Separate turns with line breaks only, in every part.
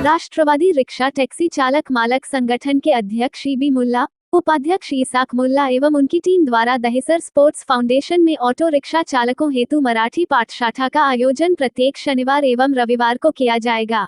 Rashtrawadi rickshaw taxi चालक मालक संगठन के अध्यक्ष ईबी मुल्ला, उपाध्यक्ष इसाक मुल्ला एवं उनकी टीम द्वारा दहिसर स्पोर्ट्स फाउंडेशन में ऑटो रिक्शा चालकों हेतु मराठी पाठशाला का आयोजन प्रत्येक शनिवार एवं रविवार को किया जाएगा।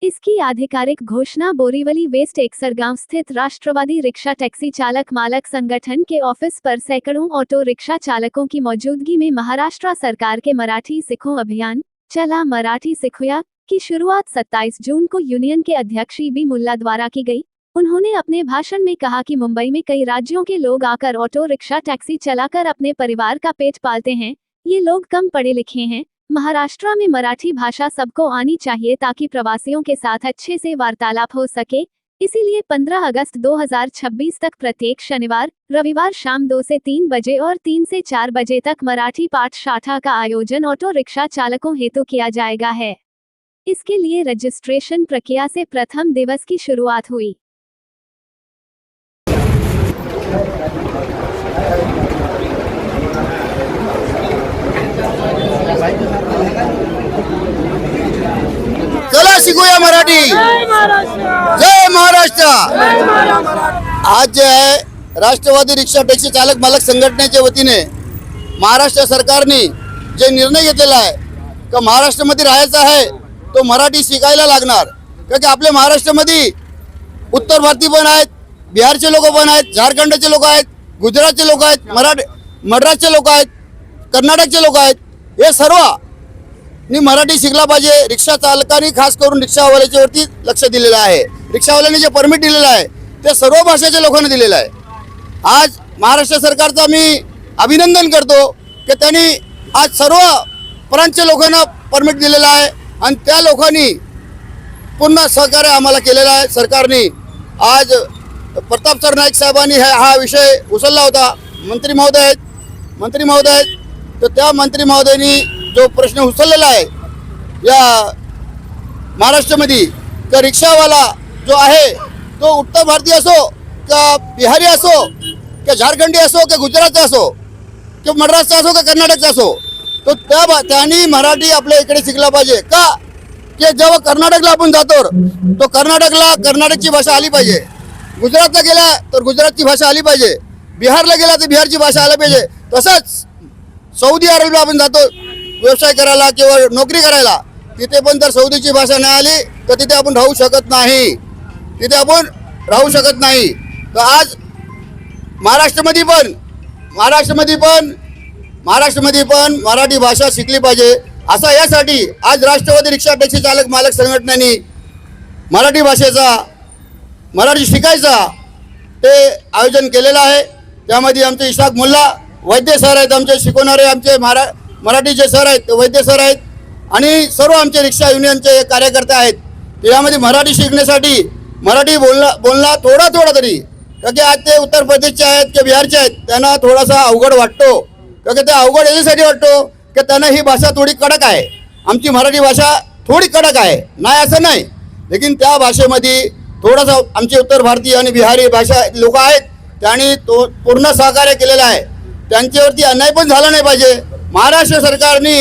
इसकी आधिकारिक घोषणा बोरीवली वेस्ट एक्सरगांव स्थित राष्ट्रवादी रिक्शा टैक्सी चालक मालक संगठन के ऑफिस पर सैकड़ों ऑटो रिक्शा चालकों की मौजूदगी में महाराष्ट्र सरकार के मराठी सिखो अभियान चला मराठी सिखुया की शुरुआत 27 जून को यूनियन के अध्यक्ष ईबी मुल्ला द्वारा की गई। उन्होंने अपने भाषण में कहा कि मुंबई में कई राज्यों के लोग आकर ऑटो रिक्शा टैक्सी चलाकर अपने परिवार का पेट पालते हैं। ये लोग कम पढ़े लिखे हैं। महाराष्ट्र में मराठी भाषा सबको आनी चाहिए ताकि प्रवासियों के साथ अच्छे से वार्तालाप हो सके। इसीलिए 15 अगस्त 2026 तक प्रत्येक शनिवार रविवार शाम 2 से 3 बजे और 3 से 4 बजे तक मराठी पाठशाला का आयोजन ऑटो रिक्शा चालकों हेतु किया जाएगा है। इसके लिए रजिस्ट्रेशन प्रक्रिया से प्रथम दिवस की शुरुआत हुई।
चला शिकूया मराठी। जय महाराष्ट्र। आज जे आहे राष्ट्रवादी रिक्षा टॅक्सी चालक मालक संघटनेच्या वतीने महाराष्ट्र सरकारने जे निर्णय घेतलेला आहे का महाराष्ट्रामध्ये राहायचं आहे तो मराठी शिकायला लागणार। कारण आपल्या महाराष्ट्रामध्ये उत्तर भारतीय पण आहेत, बिहारचे लोक पण आहेत, झारखंडचे लोक आहेत, गुजरातचे लोक आहेत, मद्रासचे लोक आहेत, कर्नाटकचे लोक आहेत। हे सर्व नि मराठी शिकला पाहिजे। रिक्षा चालकांनी खास करून रिक्षावाल्याच्या वरती लक्ष दिलेलं आहे। रिक्षावाल्यांनी जे परमिट दिलेलं आहे ते सर्व भाषेच्या लोकांना दिलेलं आहे। आज महाराष्ट्र सरकारचा मी अभिनंदन करतो की त्यांनी आज सर्व प्रांतच्या लोकांना परमिट दिलेला आहे आणि त्या लोकांनी पूर्ण सहकार्य आम्हाला केलेलं आहे। सरकारने आज प्रताप सर नाईक साहेबांनी हा विषय उचलला होता। मंत्री महोदय तर त्या मंत्री महोदयांनी जो प्रश्न उचललेला आहे या महाराष्ट्रामध्ये का रिक्षावाला जो आहे तो उत्तर भारतीय असो का बिहारी असो का झारखंडी असो का गुजरातचा असो किंवा मद्रासचा असो का कर्नाटकचा असो तो त्यांनी मराठी आपल्या इकडे शिकला पाहिजे। का की जेव्हा कर्नाटकला आपण जातो तो कर्नाटकला कर्नाटकची भाषा आली पाहिजे, गुजरातला गेला तर गुजरातची भाषा आली पाहिजे, बिहारला गेला तर बिहारची भाषा आली पाहिजे। तसंच सौदी अरेबियाला आपण जातो व्यवसाय करायला किंवा नोकरी करायला, तिथे पण जर सौदीची भाषा नाही आली तर तिथे आपण राहू शकत नाही। तर आज महाराष्ट्रामध्ये पण मराठी भाषा शिकली पाहिजे। असं यासाठी आज राष्ट्रवादी रिक्षा टॅक्सी चालक मालक संघटनेने मराठी शिकायचा ते आयोजन केलेलं आहे। त्यामध्ये आमचे इसाक मुल्ला वैद्य सर आहेत, आमचे शिकवणारे आमचे मराठीचे सर आहेत, वैद्य सर आहेत आणि सर्व आमचे रिक्षा युनियनचे कार्यकर्ते आहेत। त्यामध्ये मराठी शिकण्यासाठी मराठी बोलणं थोडा तरी, कारण की आज ते उत्तर प्रदेशचे आहेत की बिहारचे आहेत, त्यांना थोडासा अवघड वाटतो। कारण ते अवघड याच्यासाठी वाटतो की त्यांना ही भाषा थोडी कडक आहे। आमची मराठी भाषा थोडी कडक आहे, नाही असं नाही, लेकिन त्या भाषेमध्ये थोडासा आमचे उत्तर भारतीय आणि बिहारी भाषा लोक आहेत त्यांनी तो पूर्ण सहकार्य केलेलं आहे। त्यांच्यावरती अन्याय पण झाला नाही पाहिजे। महाराष्ट्र सरकारने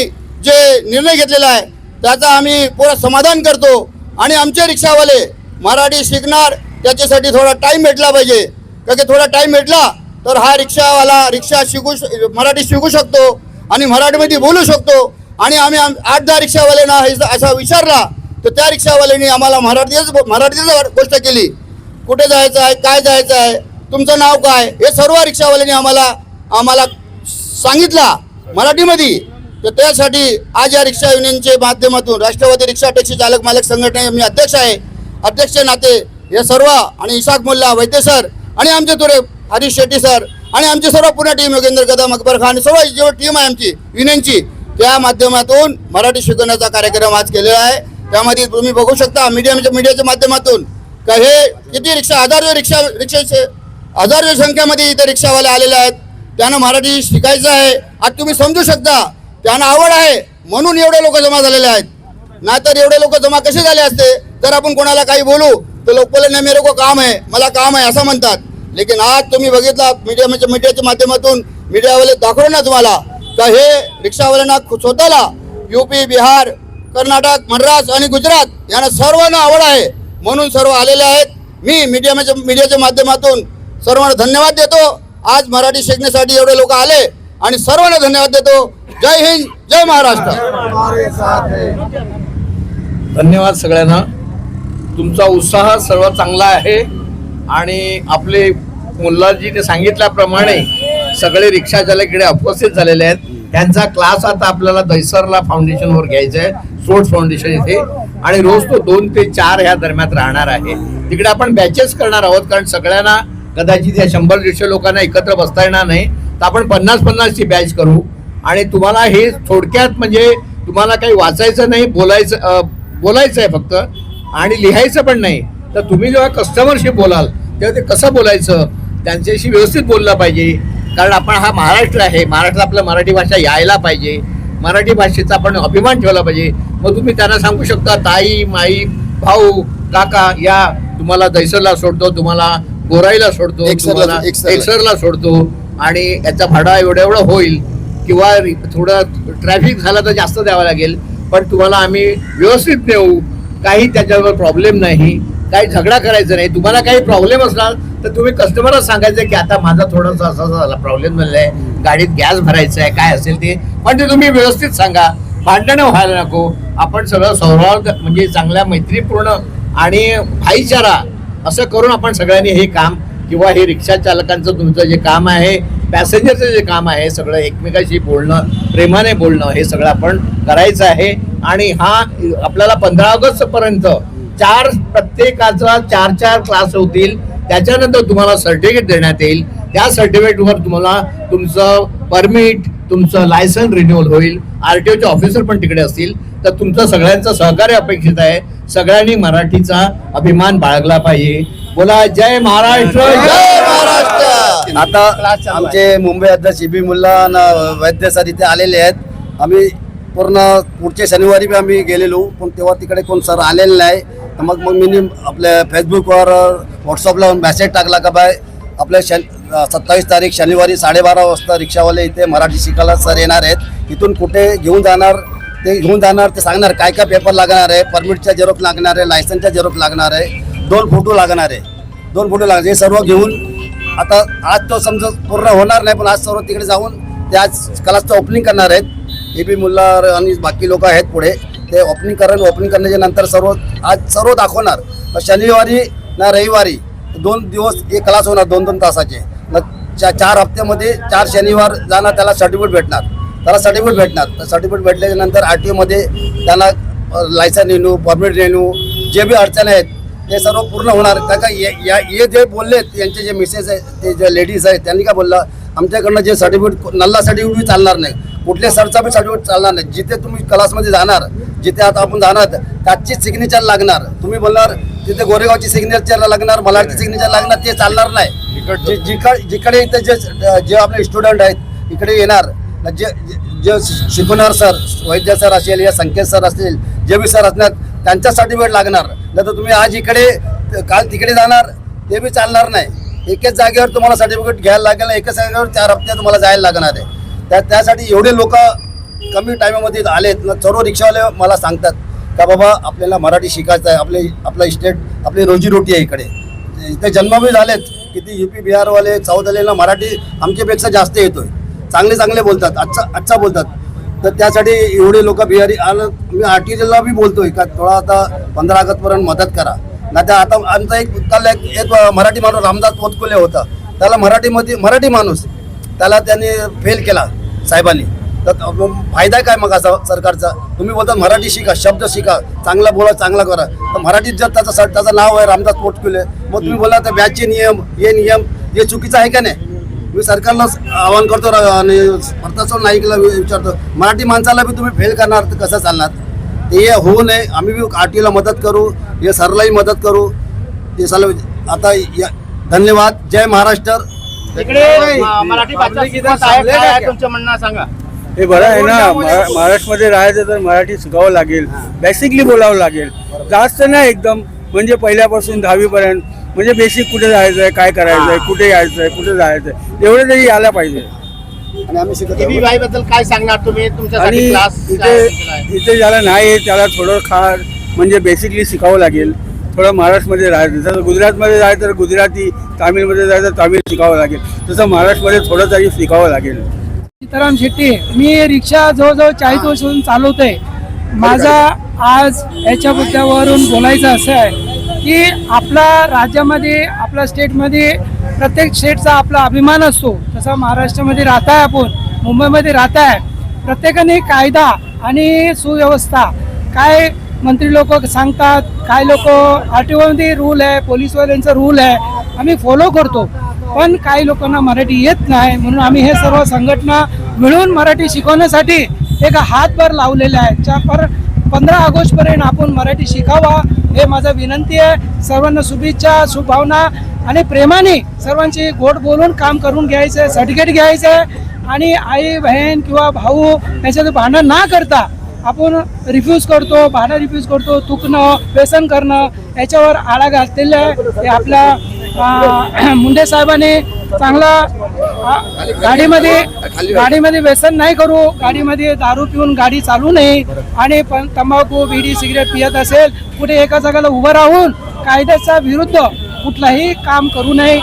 जे निर्णय घेतलेला आहे त्याचा आम्ही पूर्ण समाधान करतो आणि आमचे रिक्षावाले मराठी शिकणार त्याच्यासाठी थोडा टाईम भेटला पाहिजे। कारण की थोडा टाईम भेटला तर हा रिक्षावाला मराठी शिकू शकतो आणि मराठीमध्ये बोलू शकतो। आणि आम्ही 8-10 रिक्षावाल्यांना असा विचारला तर त्या रिक्षावाल्यांनी आम्हाला मराठीच गोष्ट केली, कुठे जायचं आहे, काय जायचं आहे, तुमचं नाव काय, हे सर्व रिक्षावाल्यांनी आम्हाला सांगितला मराठीमध्ये। तर त्यासाठी आज या रिक्षा युनियनच्या माध्यमातून राष्ट्रवादी रिक्षा टॅक्सी चालक मालक संघटने मी अध्यक्ष आहे। अध्यक्ष नाते हे सर्व आणि इसाक मुल्ला वैद्य सर आणि आमचे थोडे हरीश शेट्टी सर आणि आमची सर्व पूर्ण टीम योगेंद्र कदम अकबर खान सर्व जेव्हा टीम आहे आमची युनियनची त्या माध्यमातून मराठी शिकवण्याचा कार्यक्रम आज केलेला आहे। त्यामध्ये तुम्ही बघू शकता मीडियाच्या माध्यमातून का हे किती हजारो संख्येमध्ये इथे रिक्षावाले आलेले आहेत। त्यांना मराठी शिकायचं आहे। आज तुम्ही समजू शकता त्यांना आवड आहे म्हणून एवढे लोक जमा झालेले आहेत, नाहीतर एवढे लोक जमा कसे झाले असते जर आपण कोणाला काही बोलू तर लोक बोलले नाही मेरे को काम आहे, मला काम आहे असं म्हणतात। लेकिन आज तुम्ही बघितला मीडियाच्या माध्यमातून मीडियावाले दाखवले ना तुम्हाला का हे रिक्षावाल्यांना स्वतःला यूपी बिहार कर्नाटक, मद्रास आणि गुजरात यांना सर्वांना आवड आहे, म्हणून सर्व आलेले आहेत. मी मीडियाच्या माध्यमातून सर्वांना धन्यवाद देतो. आज मराठी शिकण्यासाठी एवढे लोक आले आणि सर्वांना धन्यवाद देतो. जय हिंद, जय महाराष्ट्र.
धन्यवाद सगळ्यांना. तुमचा उत्साह सर्व चांगला आहे आणि आपले मुल्लाजीने सांगितल्याप्रमाणे सगळे रिक्षा चालक इकडे उपस्थित झालेले आहेत. त्यांचा क्लास आता आपल्याला दहिसरला फाउंडेशनवर घ्यायचा आहे, स्पोर्ट्स फाउंडेशन इथे, आणि रोज तो 2 ते 4 ह्या दरम्यान राहणार आहे. तिकडे आपण बॅचेस करणार आहोत, कारण सगळ्यांना कदाचित या 100-150 लोकांना एकत्र बसता येणार नाही, तर आपण 50-50 ची बॅच करू. आणि तुम्हाला हे थोडक्यात म्हणजे तुम्हाला काही वाचायचं नाही, बोलायचं आहे फक्त, आणि लिहायचं पण नाही. तर तुम्ही जेव्हा कस्टमरशी बोलाल तेव्हा ते कसं बोलायचं, त्यांच्याशी व्यवस्थित बोललं पाहिजे, कारण आपण हा महाराष्ट्र आहे, महाराष्ट्रात आपलं मराठी भाषा यायला पाहिजे, मराठी भाषेचा आपण अभिमान ठेवला पाहिजे. मग तुम्ही त्यांना सांगू शकता, ताई, माई, भाऊ, काका या, तुम्हाला दहिसरला सोडतो, तुम्हाला गोराईला सोडतो, तुम्हाला एकसरला सोडतो, आणि याचा भाडा एवढं होईल, किंवा थोडं ट्रॅफिक झालं तर जास्त द्यावं लागेल, पण तुम्हाला आम्ही व्यवस्थित नेऊ, काही त्याच्यावर प्रॉब्लेम नाही, काही झगडा करायचा नाही. तुम्हाला काही प्रॉब्लेम असणार तर तुम्ही कस्टमरला सांगायचं की आता माझा थोडासा असा झाला, प्रॉब्लेम झालेला आहे, गाडीत गॅस भरायचा आहे, काय असेल ते, पण ते तुम्ही व्यवस्थित सांगा, भांडणं व्हायला नको. आपण सगळं सौहार्द म्हणजे चांगल्या मैत्रीपूर्ण आणि भाईचारा असं करून आपण सगळ्यांनी हे काम, किंवा हे रिक्षा चालकांचं तुमचं जे काम आहे, पॅसेंजरचं जे काम आहे, सगळं एकमेकाशी बोलणं, प्रेमाने बोलणं, हे सगळं आपण करायचं आहे. आणि हा आपल्याला 15 ऑगस्टपर्यंत प्रत्येकाचा 4 क्लास होतील. त्याच्यानंतर तुम्हाला सर्टिफिकेट देण्यात येईल. त्या सर्टिफिकेटवर तुम्हाला तुमचं परमिट, तुमचं लायसन रिन्युअल होईल. RTOचे ऑफिसर पण तिकडे असतील. तर तुमचं सगळ्यांचं सहकार्य अपेक्षित आहे. सगळ्यांनी मराठीचा अभिमान बाळगला पाहिजे. बोला जय महाराष्ट्र,
जय महाराष्ट्र.
आता आमचे मुंबई अध्यक्ष CB मुल्ला वैद्य सर इथे आलेले आहेत. आम्ही पूर्ण पुढच्या शनिवारी बी आम्ही गेलेलो, पण तेव्हा तिकडे कोण सर आलेले नाही. तर मग मी आपल्या फेसबुकवर, व्हॉट्सअपला मेसेज टाकला का बाय आपल्या 27 तारीख शनिवारी 12:30 वाजता रिक्षावाले इथे मराठी शिकायला सर येणार आहेत. इथून कुठे घेऊन जाणार ते सांगणार, काय काय पेपर लागणार आहे, परमिटच्या झेरॉक्स लागणार आहे, लायसनच्या झेरॉक्स लागणार आहे, 2 फोटो लागणार आहे, 2 फोटो लागणार. हे सर्व घेऊन आता आज तो समजा पूर्ण होणार नाही, पण आज सर्व तिकडे जाऊन ते आज क्लासचं ओपनिंग करणार आहेत. AB मुल्ला आणि बाकी लोक आहेत पुढे, ते ओपनिंग करण्याच्या नंतर सर्व दाखवणार. शनिवारी ना रविवारी 2 दिवस एक क्लास होणार, 2-2 तासाचे. 4 हप्त्यामध्ये 4 शनिवार जाणार, त्याला सर्टिफिकेट भेटणार. तर सर्टिफिकेट भेटल्याच्या नंतर RTO मध्ये त्यांना लायसन रिन्यू, परमिट रिन्यू, जे बी अडचण आहेत ते सर्व पूर्ण होणार. का हे जे बोललेत, यांचे जे मिसेस आहेत, ते जे लेडीज आहेत, त्यांनी काय बोललं, आमच्याकडनं जे सर्टिफिकेट, नल्ला सर्टिफिकेट बी चालणार नाही, कुठल्या सरचा बी सर्टिफिकेट चालणार नाही. जिथे तुम्ही क्लासमध्ये जाणार, जिथे आता आपण जाणार, त्याची सिग्नेचर लागणार. तुम्ही बोलणार तिथे गोरेगावची सिग्नेचर लागणार, मलाडची सिग्नेचर लागणार, ते चालणार नाही. जिकडे इथे जे आपले स्टुडंट आहेत इकडे येणार, जे शिकवणार सर, वैद्य सर असेल या संकेत सर असतील, जे बी सर असणार, त्यांचा सर्टिफिकेट लागणार. नाही तर तुम्ही आज इकडे काल तिकडे जाणार, ते बी चालणार नाही. एकाच जागेवर तुम्हाला सर्टिफिकेट घ्यायला लागेल, एकाच जागेवर 4 हप्ते तुम्हाला जायला लागणार आहे. त्यासाठी एवढे लोक कमी टायमामध्ये आलेत. सर्व रिक्षावाले मला सांगतात का बाबा आपल्याला मराठी शिकायचं आहे, आपलं स्टेट, आपली रोजीरोटी आहे इकडे. इथे जन्म बी झालेत, किती UP बिहारवाले, साऊथवालेला मराठी आमच्यापेक्षा जास्त येतोय, चांगले बोलतात, अच्छा बोलतात. तर त्यासाठी एवढे लोक बिहारी आलं. मी RTOला बी बोलतोय का थोडा आता 15 ऑगस्टपर्यंत मदत करा. नाही तर आता आमचा एक मराठी माणूस रामदास पोतकुले होता, त्याला मराठी माणूस त्याला त्यांनी फेल केला साहेबांनी. तर फायदा काय मग असा सरकारचा? तुम्ही बोलता मराठी शिका, शब्द शिका, चांगला बोला, चांगला करा. तर मराठीत जर त्याचं नाव आहे रामदास पोतकुले, मग तुम्ही बोला तर बॅचचे नियम हे चुकीचं आहे का नाही? मी सरकारला आवाहन करतो आणि प्रशासन नाईकला विचारतो, मराठी माणसाला बी तुम्ही फेल करणार तर कसं चालणार? ते होऊ नये. आम्ही बी RTOला मदत करू, हे सरलाही मदत करू. ते चालू आता धन्यवाद. जय महाराष्ट्र.
मराठी भाषा तुमचं म्हणणं सांगा.
हे बरं आहे ना, महाराष्ट्रामध्ये राहायचं तर मराठी शिकावं लागेल, बेसिकली बोलावं लागेल, जास्त नाही एकदम, म्हणजे पहिल्यापासून 10वी पर्यंत, म्हणजे बेसिक कुठे जायचं आहे, काय करायचं आहे, कुठे यायचं आहे, कुठे जायचं आहे, एवढं तरी यायला पाहिजे.
आणि आम्ही शिकत
EBI
आहोत.
बद्दल काय सांगणार तुम्ही?
आणि
तुमच्यासाठी क्लास
इथे ज्याला नाही आहे त्याला थोडं म्हणजे बेसिकली शिकावं लागेल. थोडं महाराष्ट्रामध्ये राहायचं, जसं गुजरातमध्ये जायचं तर गुजराती, तामिळमध्ये जायचं तर तामिळ शिकावं लागेल, तसं महाराष्ट्रामध्ये थोडं तरी शिकावं लागेल.
सीताराम शेट्टी, मी रिक्षा जवळजवळ 40 वर्षापासून चालवतोय. माझा आज याच्या मुद्द्यावरून बोलायचं असं आहे की आपला राज्यामध्ये, आपल्या स्टेटमध्ये प्रत्येक स्टेटचा आपला अभिमान असतो. तसा महाराष्ट्रामध्ये राहताय, आपण मुंबईमध्ये राहताय, प्रत्येकाने कायदा आणि सुव्यवस्था काय मंत्री लोक सांगतात, काय लोक RTOमध्ये रूल आहे, पोलीसवाल्यांचा रूल आहे, आम्ही फॉलो करतो. पण काही लोकांना मराठी येत नाही, म्हणून आम्ही हे सर्व संघटना मिळून मराठी शिकवण्यासाठी एक हातभार लावलेला आहे. 15 ऑगस्टपर्यंत आपण मराठी शिकावा हे माझा विनंती आहे. सर्वांना शुभेच्छा, शुभभावना आणि प्रेमाने सर्वांची गोड बोलून काम करून घ्यायचं आहे, सर्टिफिकेट घ्यायचं आहे. आणि आई बहीण किंवा भाऊ याच्यात भांडण ना करता आपण भांडण रिफ्यूज करतो, थुकणं, व्यसन करणं याच्यावर आळा घातलेला आहे. हे आपल्या मुंडे साहेबांनी चांगला गाडीमध्ये व्यसन नाही करू, गाडीमध्ये दारू पिऊन गाडी चालू नये, आणि पण तंबाखू, बिडी, सिगरेट पियत असेल कुठे एका जागेला उभं राहून कायद्याच्या विरुद्ध कुठलाही काम करू नये.